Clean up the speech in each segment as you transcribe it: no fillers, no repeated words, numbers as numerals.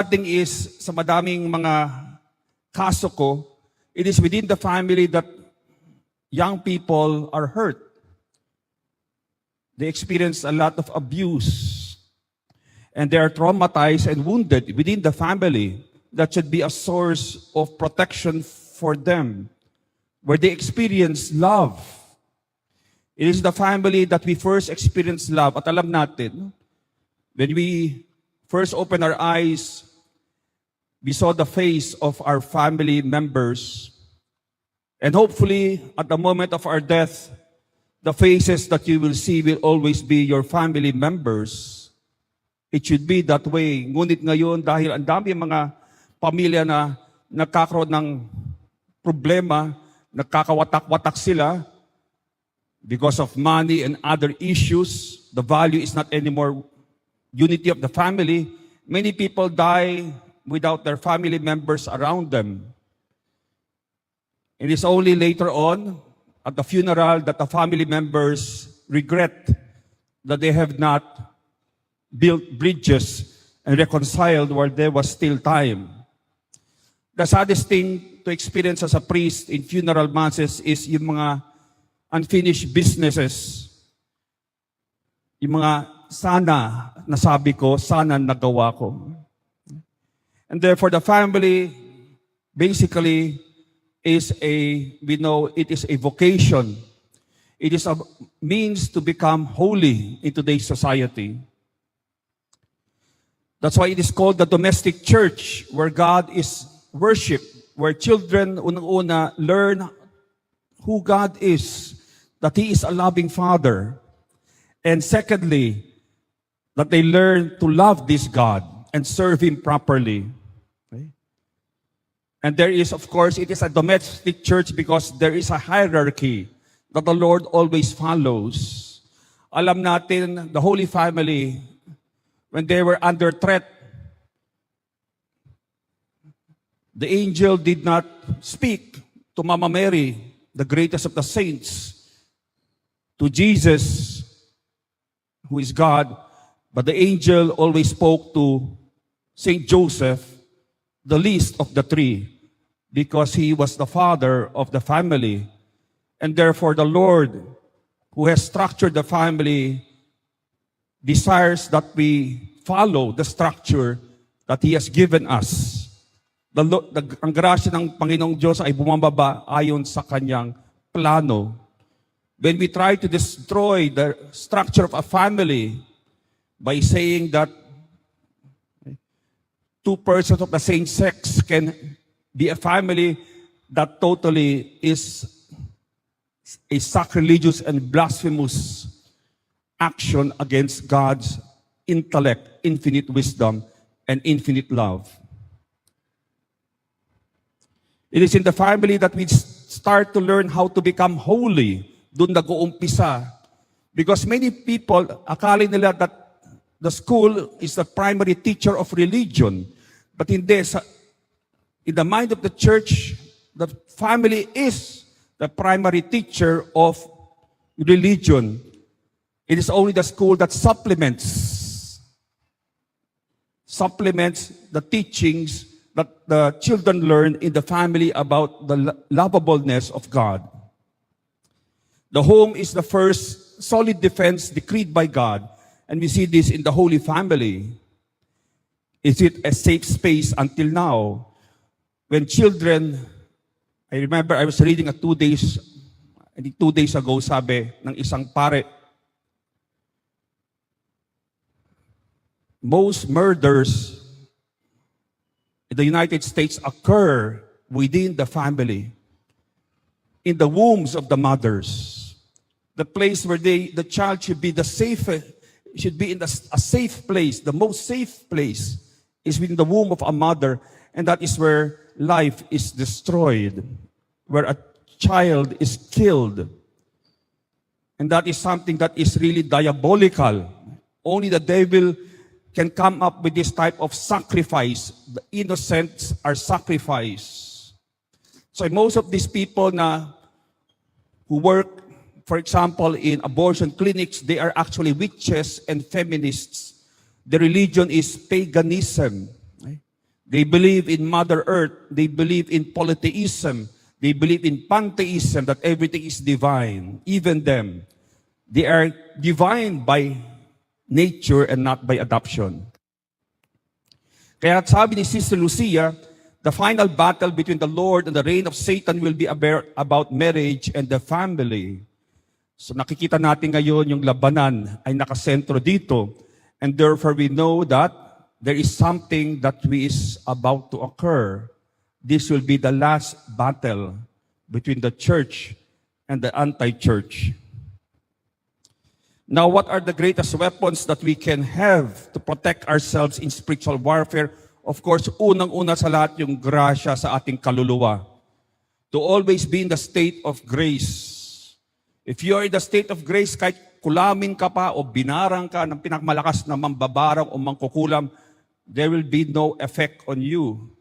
thing is, sa madaming mga kaso ko, it is within the family that young people are hurt. They experience a lot of abuse. And they are traumatized and wounded within the family. That should be a source of protection for them, where they experience love. It is the family that we first experience love. At alam natin, when we first open our eyes, we saw the face of our family members. And hopefully, at the moment of our death, the faces that you will see will always be your family members. It should be that way. Ngunit ngayon, dahil ang dami mga pamilya na nagkakaroon ng problema, nagkakawatak-watak sila because of money and other issues, the value is not anymore unity of the family. Many people die without their family members around them. It is only later on, at the funeral, that the family members regret that they have not built bridges and reconciled while there was still time. The saddest thing to experience as a priest in funeral masses is yung mga unfinished businesses. Yung mga sana nasabi ko, sana nagawa ko. And therefore the family basically is we know it is a vocation. It is a means to become holy in today's society. That's why it is called the domestic church, where God is worshipped, where children unang-una learn who God is, that He is a loving Father. And secondly, that they learn to love this God and serve Him properly. Okay? And there is, of course, it is a domestic church because there is a hierarchy that the Lord always follows. Alam natin, the Holy Family, when they were under threat, the angel did not speak to Mama Mary, the greatest of the saints, to Jesus, who is God, but the angel always spoke to Saint Joseph, the least of the three, because he was the father of the family. And therefore the Lord, who has structured the family, desires that we follow the structure that He has given us. Ang grasya ng Panginoong Diyos ay bumababa ayon sa Kanyang plano. When we try to destroy the structure of a family by saying that two persons of the same sex can be a family, that totally is a sacrilegious and blasphemous action against God's intellect, infinite wisdom, and infinite love. It is in the family that we start to learn how to become holy. Doon nag-uumpisa. Because many people, akala nila that the school is the primary teacher of religion. But hindi, in the mind of the church, the family is the primary teacher of religion. It is only the school that supplements the teachings that the children learn in the family about the lovableness of God. The home is the first solid defense decreed by God, and we see this in the Holy Family. Is it a safe space until now? When children, I remember I was reading 2 days ago, sabi ng isang pare, most murders in the United States occur within the family, in the wombs of the mothers. The place where the child should be should be in a safe place. The most safe place is within the womb of a mother, and that is where life is destroyed, where a child is killed. And that is something that is really diabolical. Only the devil can come up with this type of sacrifice. The innocents are sacrificed. So most of these people who work, for example, in abortion clinics, they are actually witches and feminists. The religion is paganism. They believe in Mother Earth. They believe in polytheism. They believe in pantheism, that everything is divine. Even them. They are divine by nature and not by adoption. Kaya sabi ni Sister Lucia, the final battle between the Lord and the reign of Satan will be about marriage and the family. So nakikita natin ngayon yung labanan ay nakasentro dito. And therefore we know that there is something that is about to occur. This will be the last battle between the church and the anti-church. Now, what are the greatest weapons that we can have to protect ourselves in spiritual warfare? Of course, unang-una sa lahat yung grasya sa ating kaluluwa. To always be in the state of grace. If you are in the state of grace, kahit kulamin ka pa o binarang ka ng pinakmalakas na mambabarang o mangkukulam, there will be no effect on you.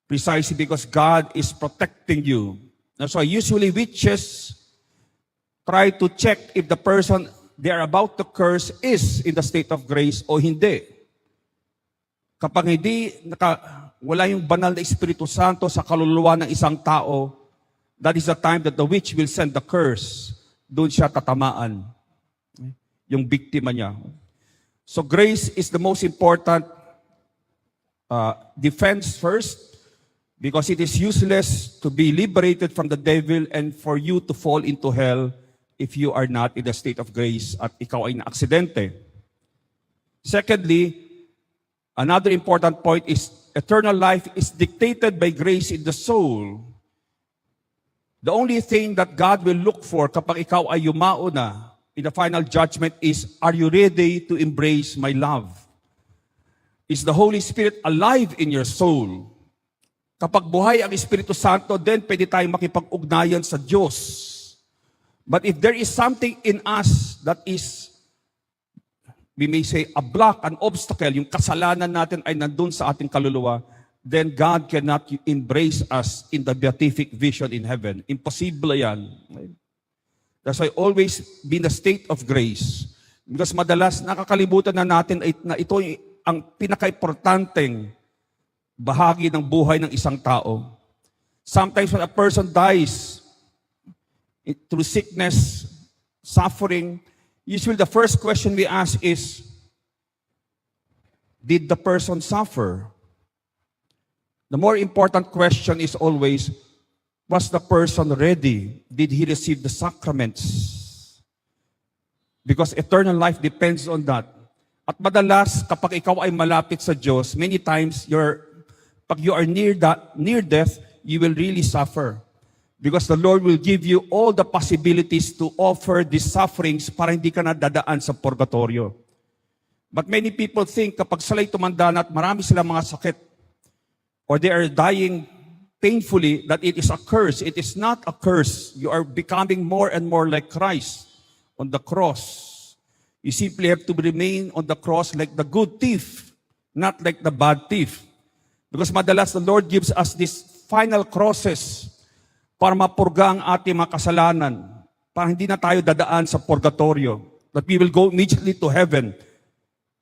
Precisely because God is protecting you. That's why usually witches try to check if the person they are about to curse is in the state of grace o hindi. Kapag hindi wala yung banal na Espiritu Santo sa kaluluwa ng isang tao, that is the time that the witch will send the curse. Doon siya tatamaan. Yung biktima niya. So grace is the most important defense first, because it is useless to be liberated from the devil and for you to fall into hell if you are not in the state of grace at ikaw ay na-aksidente. Secondly, another important point is eternal life is dictated by grace in the soul. The only thing that God will look for kapag ikaw ay yumao na in the final judgment is, are you ready to embrace my love? Is the Holy Spirit alive in your soul? Kapag buhay ang Espiritu Santo, then pwede tayong makipag-ugnayan sa Diyos. But if there is something in us that is, we may say, a block, an obstacle, yung kasalanan natin ay nandun sa ating kaluluwa, then God cannot embrace us in the beatific vision in heaven. Impossible yan. That's why always be in the state of grace. Because madalas nakakalimutan na natin na ito ang pinaka-importanteng bahagi ng buhay ng isang tao. Sometimes when a person dies through sickness, suffering, usually the first question we ask is, did the person suffer? The more important question is always, was the person ready? Did he receive the sacraments? Because eternal life depends on that. At madalas, kapag ikaw ay malapit sa Diyos, many times, pag you are near death, you will really suffer. Because the Lord will give you all the possibilities to offer these sufferings para hindi ka na dadaan sa purgatorio. But many people think kapag sila'y tumanda na at marami silang mga sakit, or they are dying painfully, that it is a curse. It is not a curse. You are becoming more and more like Christ on the cross. You simply have to remain on the cross like the good thief, not like the bad thief. Because madalas the Lord gives us these final crosses para mapurga ang ating mga kasalanan, para hindi na tayo dadaan sa purgatorio, that we will go immediately to heaven.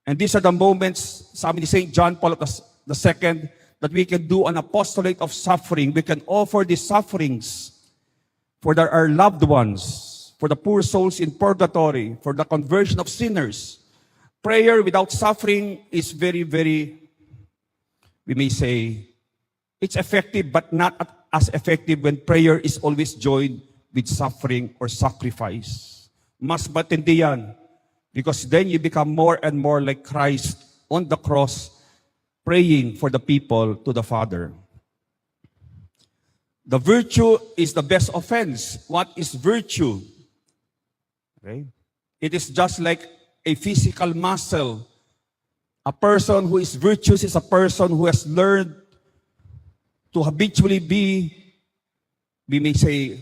And these are the moments, sabi ni St. John Paul II, that we can do an apostolate of suffering. We can offer these sufferings for our loved ones, for the poor souls in purgatory, for the conversion of sinners. Prayer without suffering is very, very, we may say, it's effective but not as effective when prayer is always joined with suffering or sacrifice. Mas matindi yan. Because then you become more and more like Christ on the cross, praying for the people to the Father. The virtue is the best offense. What is virtue? Okay. It is just like a physical muscle. A person who is virtuous is a person who has learned to habitually be, we may say,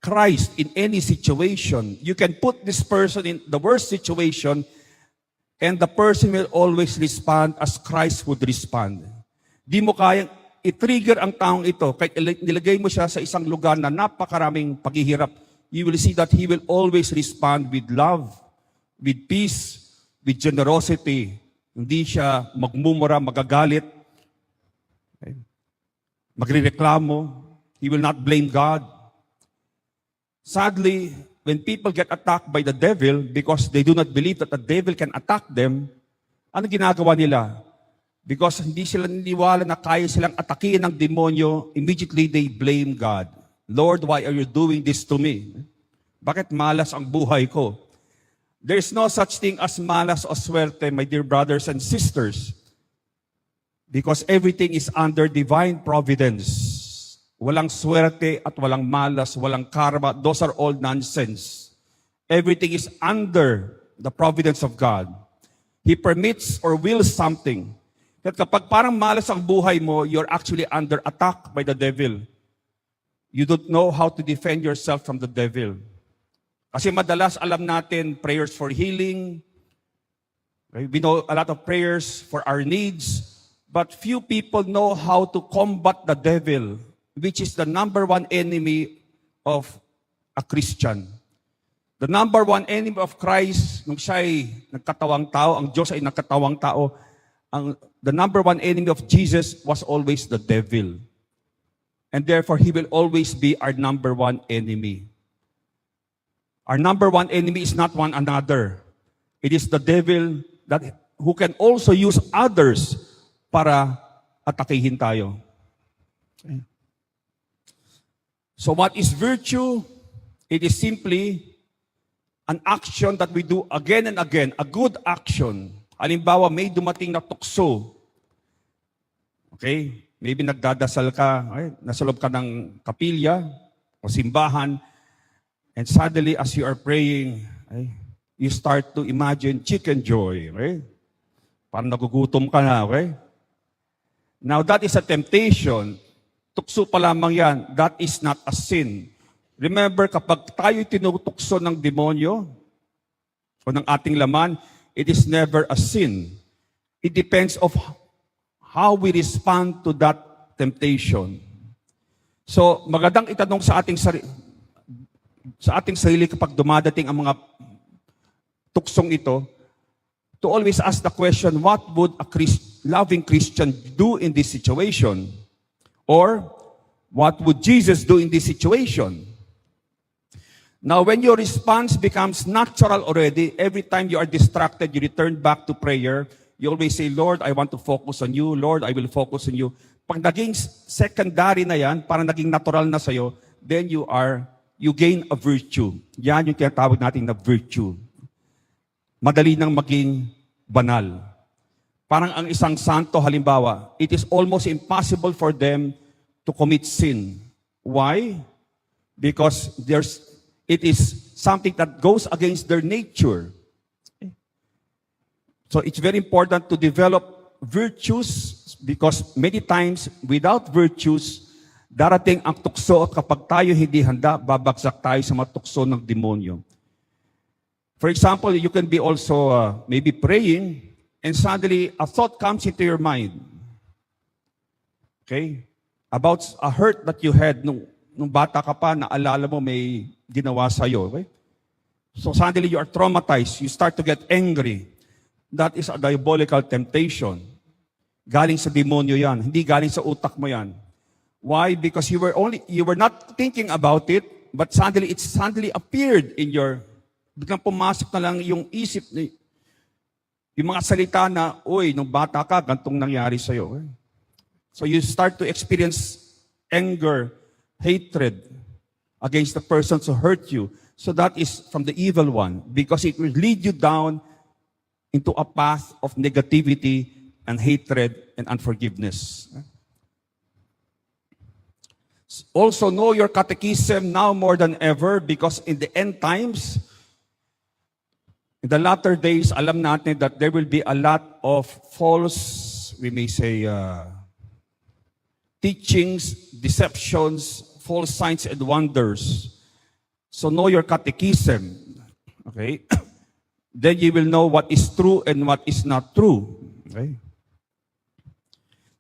Christ in any situation. You can put this person in the worst situation, and the person will always respond as Christ would respond. Di mo kayang i-trigger ang taong ito, kahit nilagay mo siya sa isang lugar na napakaraming paghihirap, you will see that he will always respond with love, with peace, with generosity. Hindi siya magmumura, magagalit, magrereklamo. He will not blame God. Sadly, when people get attacked by the devil because they do not believe that the devil can attack them, ano ginagawa nila? Because hindi sila niniwala na kaya silang atakihin ng demonyo, immediately they blame God. Lord, why are you doing this to me? Bakit malas ang buhay ko? There is no such thing as malas o swerte, my dear brothers and sisters. Because everything is under divine providence. Walang swerte at walang malas, walang karma. Those are all nonsense. Everything is under the providence of God. He permits or wills something. At kapag parang malas ang buhay mo, you're actually under attack by the devil. You don't know how to defend yourself from the devil. Kasi madalas alam natin prayers for healing. Right? We know a lot of prayers for our needs. But few people know how to combat the devil, which is the number one enemy of a Christian. The number one enemy of Christ, nung siya ay nagkatawang tao, ang Diyos ay nagkatawang tao, the number one enemy of Jesus was always the devil. And therefore, he will always be our number one enemy. Our number one enemy is not one another. It is the devil who can also use others para atakihin tayo. Okay. So what is virtue? It is simply an action that we do again and again, a good action. Halimbawa, may dumating na tukso. Okay? Maybe nagdadasal ka, nasa loob ka ng kapilya o simbahan, and suddenly as you are praying, you start to imagine chicken joy. Okay? Parang nagugutom ka na. Okay? Now that is a temptation. Tukso pa lamang yan. That is not a sin. Remember, kapag tayo'y tinutukso ng demonyo o ng ating laman, it is never a sin. It depends of how we respond to that temptation. So, magandang itanong sa ating sarili kapag dumadating ang mga tuksong ito, to always ask the question, what would a loving Christian do in this situation? Or, what would Jesus do in this situation? Now, when your response becomes natural already, every time you are distracted, you return back to prayer, you always say, Lord, I want to focus on you. Lord, I will focus on you. Pag naging secondary na yan, parang naging natural na sa'yo, then you gain a virtue. Yan yung tinatawag natin na virtue. Madali nang maging banal. Parang ang isang santo, halimbawa, it is almost impossible for them to commit sin. Why? Because it is something that goes against their nature. So it's very important to develop virtues because many times without virtues, darating ang tukso at kapag tayo hindi handa, babagsak tayo sa mga tukso ng demonyo. For example, you can be also maybe praying and suddenly a thought comes into your mind. Okay? About a hurt that you had nung bata ka pa, naalala mo may ginawa sa'yo. Okay? So suddenly you are traumatized. You start to get angry. That is a diabolical temptation. Galing sa demonyo yan. Hindi galing sa utak mo yan. Why? Because you were not thinking about it, but suddenly it suddenly appeared in biglang pumasok na lang yung isip, yung mga salita na, uy, nung bata ka, gantong nangyari sa'yo. Eh? So you start to experience anger, hatred against the persons who hurt you. So that is from the evil one because it will lead you down into a path of negativity and hatred and unforgiveness. Also know your catechism now more than ever because in the end times, in the latter days, alam natin that there will be a lot of false, we may say, teachings, deceptions, false signs and wonders. So know your catechism. Okay? Then you will know what is true and what is not true. Okay?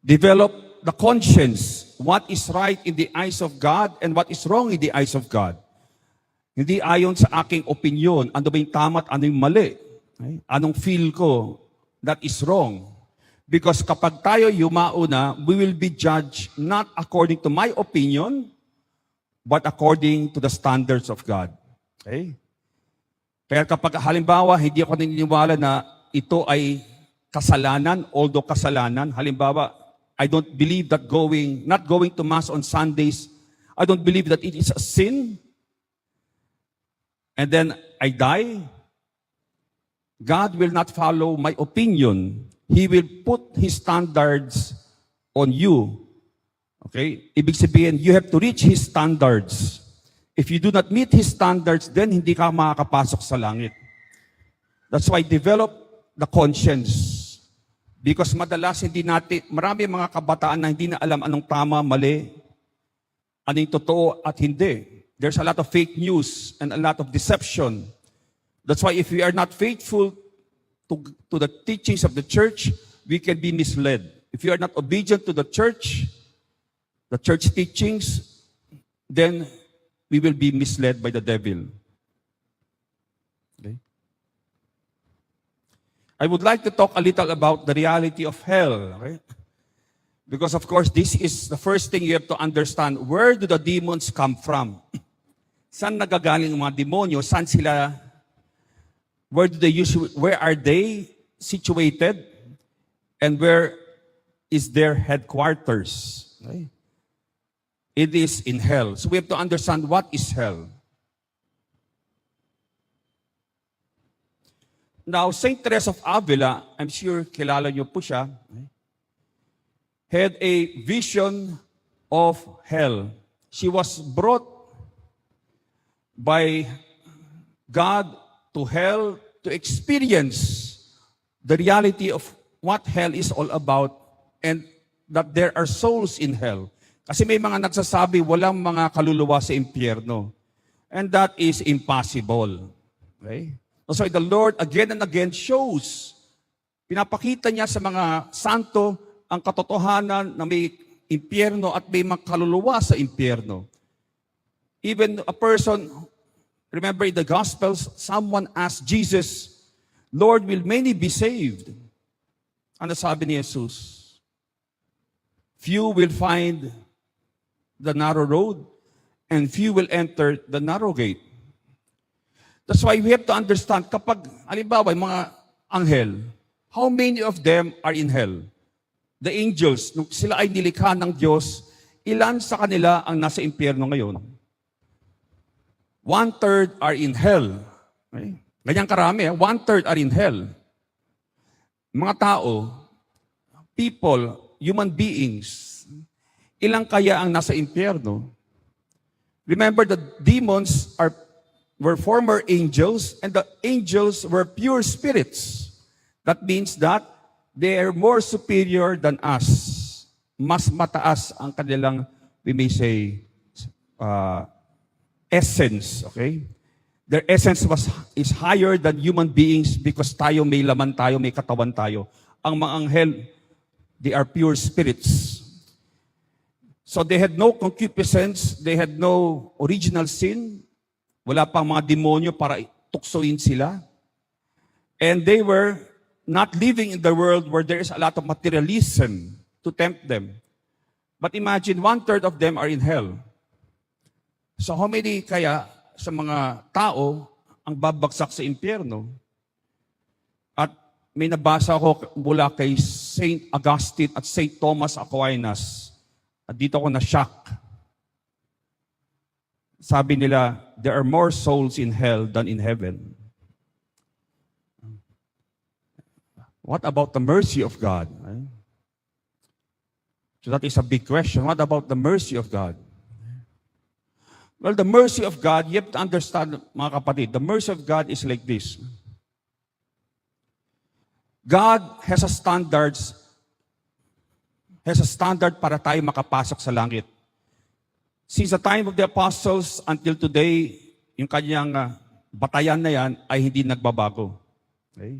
Develop the conscience. What is right in the eyes of God and what is wrong in the eyes of God. Hindi ayon sa aking opinion, ano ba yung tama at ano yung mali. Okay? Anong feel ko, that is wrong. Because kapag tayo yumao na, we will be judged not according to my opinion, but according to the standards of God. Okay? Kaya kapag halimbawa, hindi ako naniniwala na ito ay kasalanan, although kasalanan, halimbawa, I don't believe that not going to Mass on Sundays, I don't believe that it is a sin, and then I die, God will not follow my opinion. He will put His standards on you. Okay? Ibig sabihin, you have to reach His standards. If you do not meet His standards, then hindi ka makakapasok sa langit. That's why develop the conscience. Because madalas marami mga kabataan na hindi na alam anong tama, mali, anong totoo at hindi. There's a lot of fake news and a lot of deception. That's why if we are not faithful to the teachings of the church, we can be misled. If you are not obedient to the church teachings, then we will be misled by the devil. Okay? I would like to talk a little about the reality of hell. Okay? Because of course, this is the first thing you have to understand. Where do the demons come from? Saan nagagaling ang mga demonyo? Saan sila? Where are they situated? And where is their headquarters? Okay? It is in hell. So we have to understand what is hell. Now, Saint Teresa of Avila, I'm sure kilala niyo po siya, had a vision of hell. She was brought by God to hell to experience the reality of what hell is all about and that there are souls in hell. Kasi may mga nagsasabi, walang mga kaluluwa sa impyerno. And that is impossible. Okay? So the Lord again and again shows, pinapakita niya sa mga santo ang katotohanan na may impyerno at may mga kaluluwa sa impyerno. Even a person, remember in the Gospels, someone asked Jesus, Lord, will many be saved? Ano sabi ni Jesus? Few will find the narrow road, and few will enter the narrow gate. That's why we have to understand, kapag, halimbawa, mga anghel, how many of them are in hell? The angels, nung sila ay nilikha ng Diyos, ilan sa kanila ang nasa impyerno ngayon? 1/3 are in hell. Okay? Ganyang karami, 1/3 are in hell. Mga tao, people, human beings, ilang kaya ang nasa impyerno? Remember, the demons were former angels, and the angels were pure spirits. That means that they are more superior than us. Mas mataas ang kanilang, we may say, essence. Okay? Their essence is higher than human beings because tayo may laman tayo, may katawan tayo. Ang mga anghel, they are pure spirits. So they had no concupiscence, they had no original sin, wala pang mga demonyo para tuksoin sila. And they were not living in the world where there is a lot of materialism to tempt them. But imagine, 1/3 of them are in hell. So how many kaya sa mga tao ang babagsak sa impyerno? At may nabasa ko mula kay Saint Augustine at Saint Thomas Aquinas. At dito ako na-shock. Sabi nila, there are more souls in hell than in heaven. What about the mercy of God? So that is a big question. What about the mercy of God? Well, the mercy of God, you have to understand, mga kapatid, the mercy of God is like this. God has a standard para tayo makapasok sa langit. Since the time of the apostles until today, yung kanyang batayan na yan ay hindi nagbabago. Okay?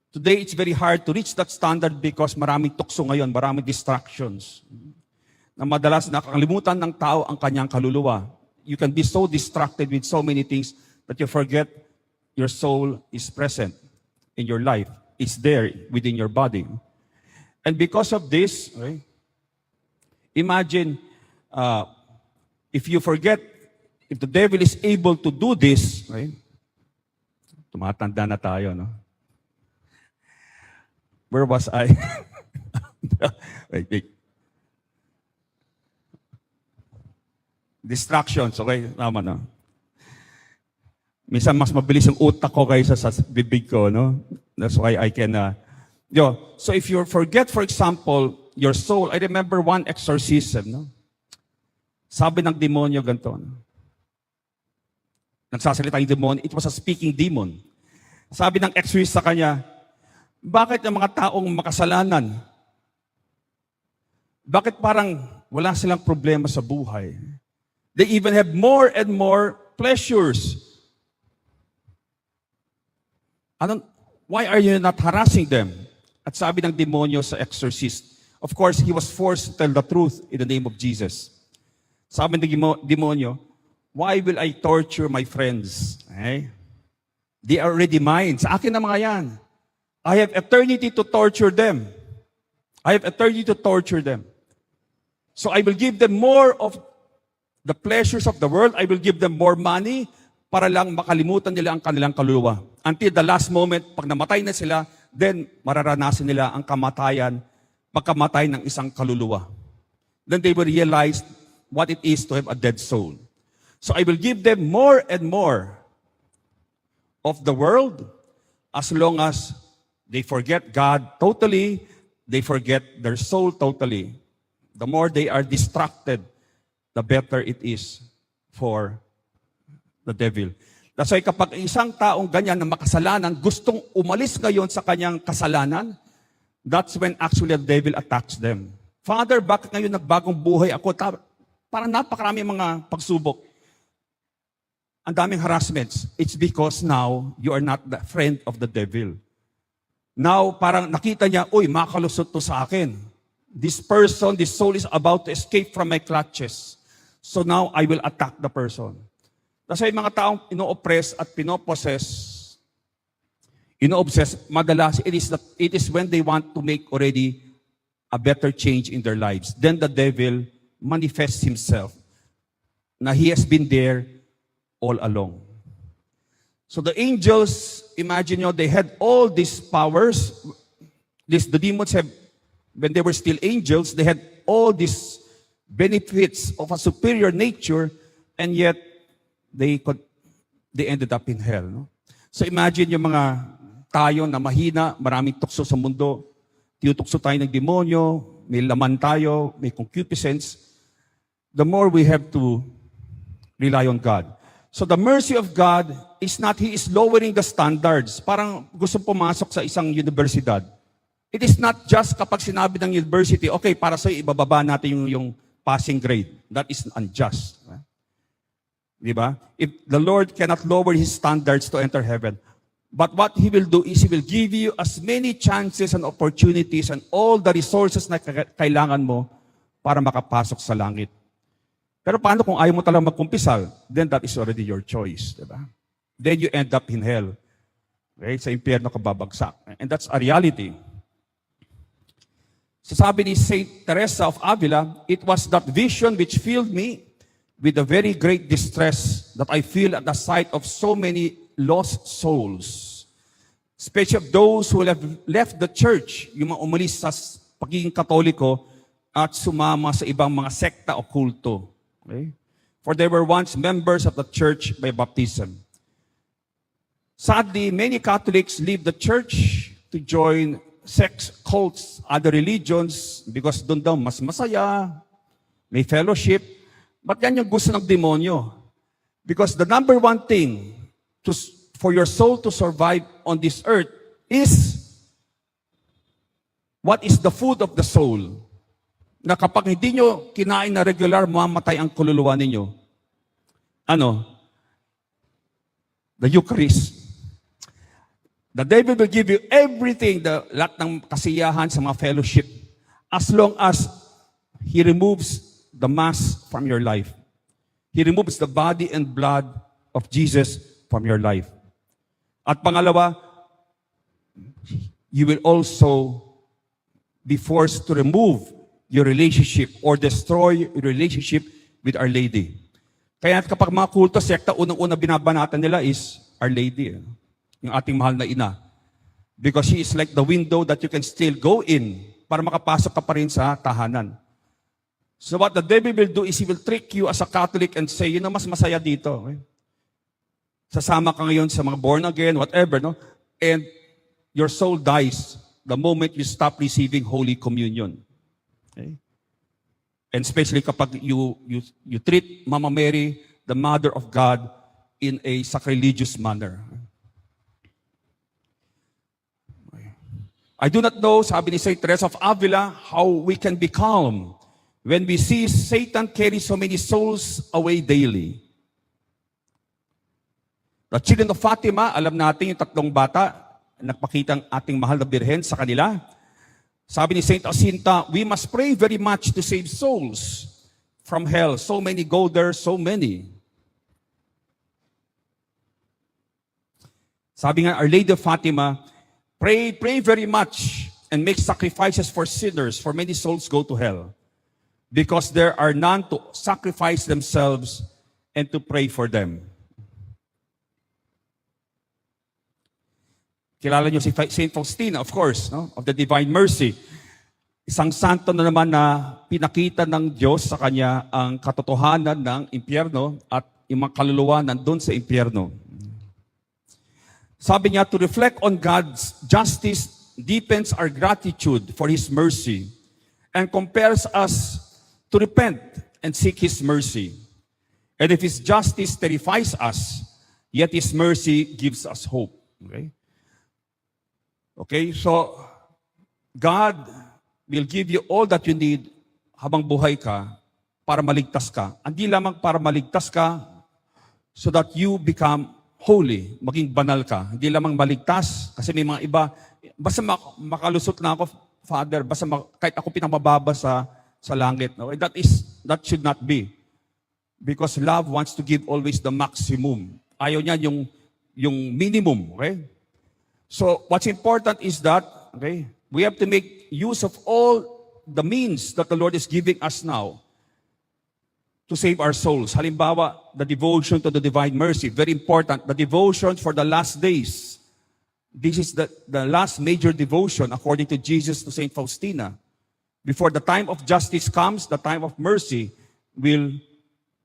Today, it's very hard to reach that standard because maraming tukso ngayon, maraming distractions. Na madalas nakakalimutan ng tao ang kanyang kaluluwa. You can be so distracted with so many things that you forget your soul is present in your life. It's there within your body. And because of this, okay, imagine if you forget, if the devil is able to do this, okay, tumatanda na tayo, no? Where was I? wait. Distractions, okay? Tama na. Minsan mas mabilis ang utak ko kaysa sa bibig ko, no? That's why I can... So if you forget, for example, your soul, I remember one exorcism, no? Sabi ng demonyo ganito, no? Nagsasalita yung demonyo, it was a speaking demon. Sabi ng exorcist sa kanya, bakit ang mga taong makasalanan? Bakit parang wala silang problema sa buhay? They even have more and more pleasures. Why are you not harassing them? At sabi ng demonyo sa exorcist, of course, he was forced to tell the truth in the name of Jesus. Sabi ng demonyo, why will I torture my friends? Okay? They are already mine. Sa akin na mga yan. I have eternity to torture them. I have eternity to torture them. So I will give them more of the pleasures of the world. I will give them more money para lang makalimutan nila ang kanilang kaluluwa. Until the last moment, pag namatay na sila, then mararanasan nila ang kamatayan, pagkamatay ng isang kaluluwa. Then they will realize what it is to have a dead soul. So I will give them more and more of the world as long as they forget God totally, they forget their soul totally. The more they are distracted, the better it is for the devil. That's why kapag isang taong ganyan na makasalanan, gustong umalis ngayon sa kanyang kasalanan, that's when actually the devil attacks them. Father, bakit ngayon nagbagong buhay ako? Parang napakarami mga pagsubok. Ang daming harassments. It's because now you are not the friend of the devil. Now, parang nakita niya, uy, makalusot to sa akin. This person, this soul is about to escape from my clutches. So now, I will attack the person. Kasi mga taong ino-oppress at pinopossess, madalas, it is when they want to make already a better change in their lives. Then the devil manifests himself na he has been there all along. So the angels, imagine nyo, they had all these powers. The demons have, when they were still angels, they had all these benefits of a superior nature, and yet they ended up in hell. No? So imagine yung mga tayo na mahina, maraming tukso sa mundo, tinutukso tayo ng demonyo, may laman tayo, may concupiscence. The more we have to rely on God. So the mercy of God is not, He is lowering the standards. Parang gusto pumasok sa isang universidad. It is not just kapag sinabi ng university, okay, para sa ibababa natin yung passing grade. That is unjust. Diba? If the Lord cannot lower His standards to enter heaven, but what He will do is He will give you as many chances and opportunities and all the resources na kailangan mo para makapasok sa langit. Pero paano kung ayaw mo talagang magkumpisal? Then that is already your choice. Diba? Then you end up in hell. Okay? Sa impyerno ka babagsak. And that's a reality. So sabi ni Saint Teresa of Avila, it was that vision which filled me with a very great distress that I feel at the sight of so many lost souls. Especially of those who have left the church, yung mga umalis sa pagiging Katoliko at sumama sa ibang mga sekta o kulto. Okay? For they were once members of the church by baptism. Sadly, many Catholics leave the church to join sex cults, other religions, because doon daw mas masaya, may fellowship. But yan yung gusto ng demonyo. Because the number one thing for your soul to survive on this earth is what is the food of the soul. Na kapag hindi nyo kinain na regular, mamatay ang kaluluwa ninyo. Ano? The Eucharist. The devil will give you everything, lahat ng kasiyahan sa mga fellowship, as long as he removes the mass from your life. He removes the body and blood of Jesus from your life. At pangalawa, you will also be forced to remove your relationship or destroy your relationship with Our Lady. Kaya kapag mga kulto, sekta, unang-una binabanatan nila is Our Lady, yung ating mahal na ina. Because she is like the window that you can still go in para makapasok ka pa rin sa tahanan. So what the devil will do is he will trick you as a Catholic and say, mas masaya dito. Okay? Sasama ka ngayon sa mga born again, whatever, no? And your soul dies the moment you stop receiving Holy Communion. Okay? And especially kapag you treat Mama Mary, the Mother of God, in a sacrilegious manner. I do not know, sabi ni Saint Teresa of Avila, how we can be calm when we see Satan carry so many souls away daily. The children of Fatima, alam natin yung tatlong bata, nagpakita ang ating mahal na birhen sa kanila. Sabi ni Saint Jacinta, we must pray very much to save souls from hell. So many go there, so many. Sabi nga, Our Lady of Fatima, pray very much and make sacrifices for sinners, for many souls go to hell. Because there are none to sacrifice themselves and to pray for them. Kilala niyo si Saint Faustina, of course, no? Of the Divine Mercy. Isang santo na naman na pinakita ng Diyos sa kanya ang katotohanan ng impyerno at yung mga kaluluwa nandun sa impyerno. Sabi niya, to reflect on God's justice deepens our gratitude for His mercy and compels us to repent and seek His mercy. And if His justice terrifies us, yet His mercy gives us hope. Okay, so God will give you all that you need habang buhay ka para maligtas ka. Hindi lamang para maligtas ka so that you become holy, maging banal ka. Hindi lamang maligtas kasi may mga iba, basta makalusot na ako, Father, basta kahit ako pinamababa sa langit. No? That should not be. Because love wants to give always the maximum. Ayaw niya yung minimum. Okay? So what's important is that, okay, we have to make use of all the means that the Lord is giving us now to save our souls. Halimbawa, the devotion to the Divine Mercy, very important. The devotion for the last days. This is the last major devotion according to Jesus to Saint Faustina. Before the time of justice comes, the time of mercy will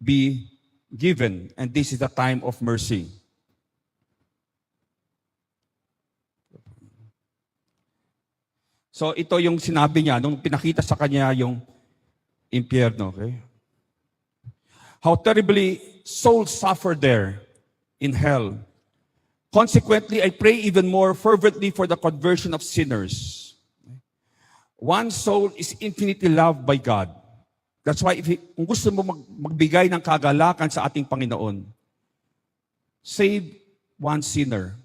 be given. And this is the time of mercy. So ito yung sinabi niya nung pinakita sa kanya yung impyerno. Okay? How terribly souls suffer there in hell. Consequently, I pray even more fervently for the conversion of sinners. One soul is infinitely loved by God. That's why kung gusto mo magbigay ng kagalakan sa ating Panginoon, save one sinner.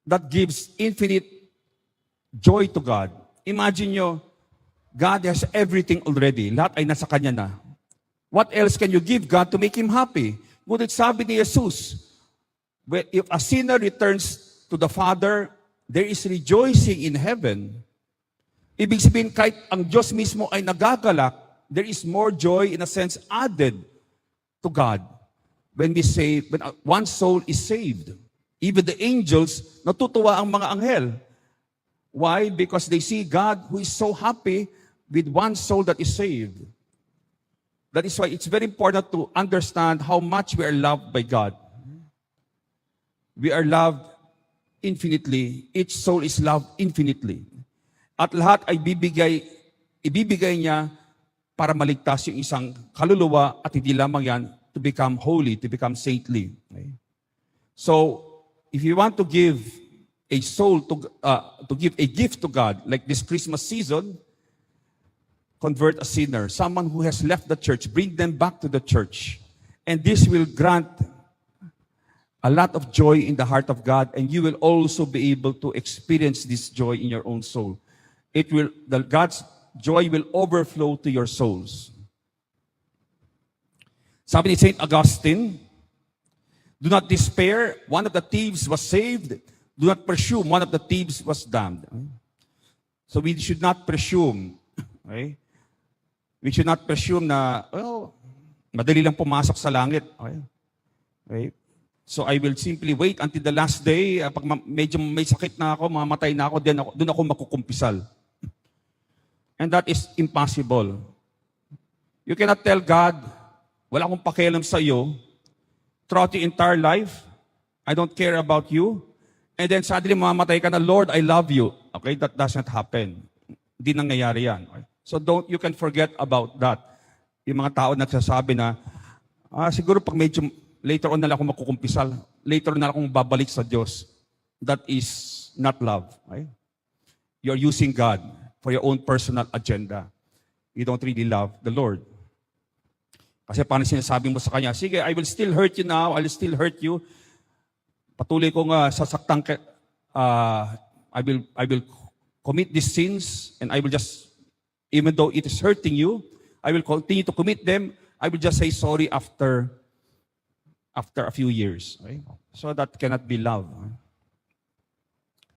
That gives infinite joy to God. Imagine nyo, God has everything already. Lahat ay nasa Kanya na. What else can you give God to make Him happy? Ngunit sabi ni Jesus, if a sinner returns to the Father, there is rejoicing in heaven. Ibig sabihin, kahit ang Diyos mismo ay nagagalak, there is more joy in a sense added to God when one soul is saved. Even the angels, natutuwa ang mga anghel. Why? Because they see God who is so happy with one soul that is saved. That is why it's very important to understand how much we are loved by God. We are loved infinitely. Each soul is loved infinitely. At lahat ay ibibigay niya para maligtas yung isang kaluluwa at hindi lamang yan to become holy, to become saintly. Okay? So, if you want to give a soul to give a gift to God, like this Christmas season, convert a sinner, someone who has left the church, bring them back to the church. And this will grant a lot of joy in the heart of God, and you will also be able to experience this joy in your own soul. God's joy will overflow to your souls. Sabi ni Saint Augustine, do not despair, one of the thieves was saved. Do not presume, one of the thieves was damned. So we should not presume, okay? We should not presume na, well, madali lang pumasok sa langit. Okay? Okay? So I will simply wait until the last day. Pag medyo may sakit na ako, mamatay na ako, doon ako makukumpisal. And that is impossible. You cannot tell God, wala akong pakialam sa iyo, throughout the entire life, I don't care about you, and then suddenly mamamatay ka na, Lord, I love you. Okay, that doesn't happen. Hindi nangyayari yan. Okay? So you can forget about that. Yung mga tao nagsasabi na, siguro pag medyo later on na lang ako makukumpisal, later on na lang akong babalik sa Diyos. That is not love. Okay? You're using God for your own personal agenda. You don't really love the Lord. Kasi parang sinasabi mo sa Kanya, sige, I will still hurt you now, I will still hurt you. Patuloy kong sasaktan ka, I will commit these sins, and I will just, even though it is hurting you, I will continue to commit them. I will just say sorry after a few years. Okay? So that cannot be love.